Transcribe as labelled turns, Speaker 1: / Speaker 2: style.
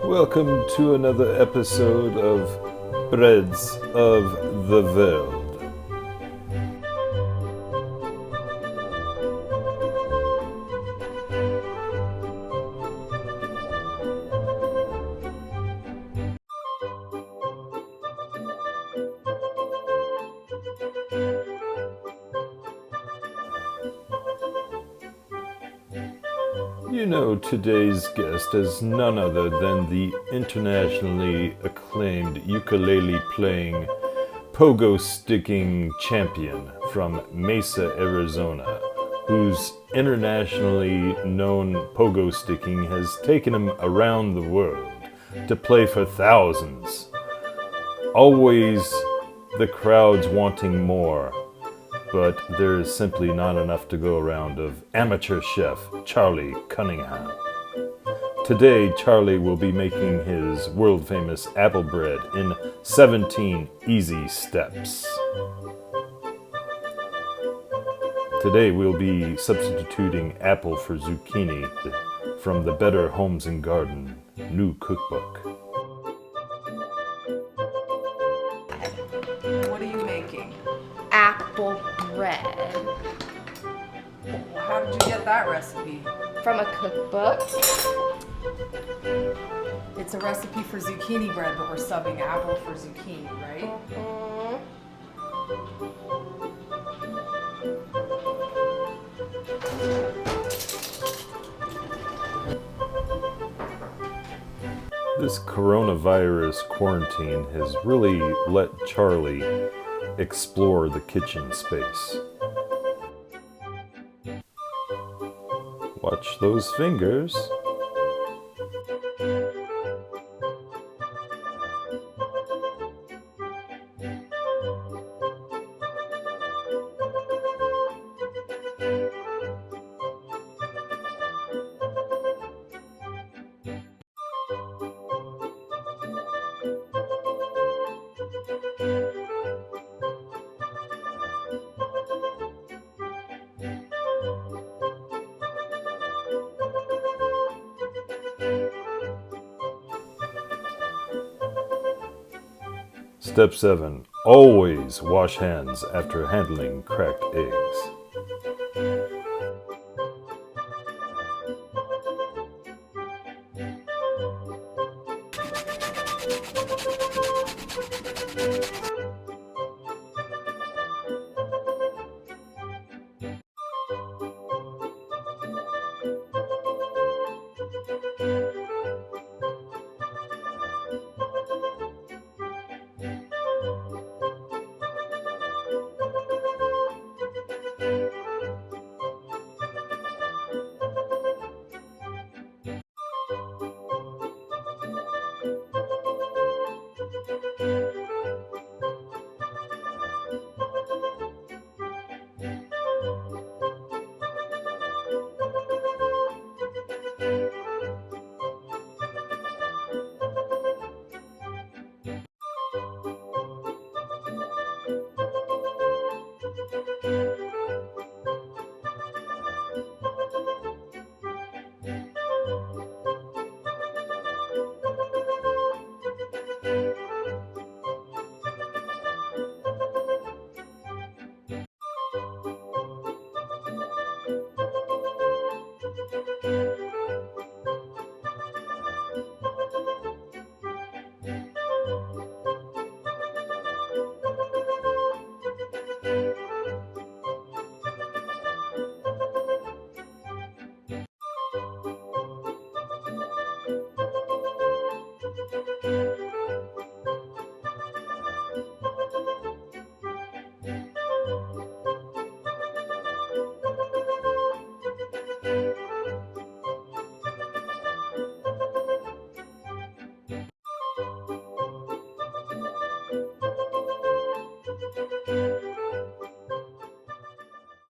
Speaker 1: Welcome to another episode of Breads of the World. You know today's guest is none other than the internationally acclaimed ukulele-playing, pogo-sticking champion from Mesa, Arizona, whose internationally known pogo-sticking has taken him around the world to play for thousands. Always the crowds wanting more, but there is simply not enough to go around of amateur chef Charlie Cunningham. Today, Charlie will be making his world-famous apple bread in 17 easy steps. Today, we'll be substituting apple for zucchini from the Better Homes and Garden new cookbook.
Speaker 2: What are you making?
Speaker 3: Apple bread
Speaker 2: How did you get that recipe?
Speaker 3: from a cookbook.
Speaker 2: It's a recipe for zucchini bread, but we're subbing apple for zucchini, right?
Speaker 1: This coronavirus quarantine has really let Charlie explore the kitchen space. Watch those fingers. Step 7. Always wash hands after handling cracked eggs.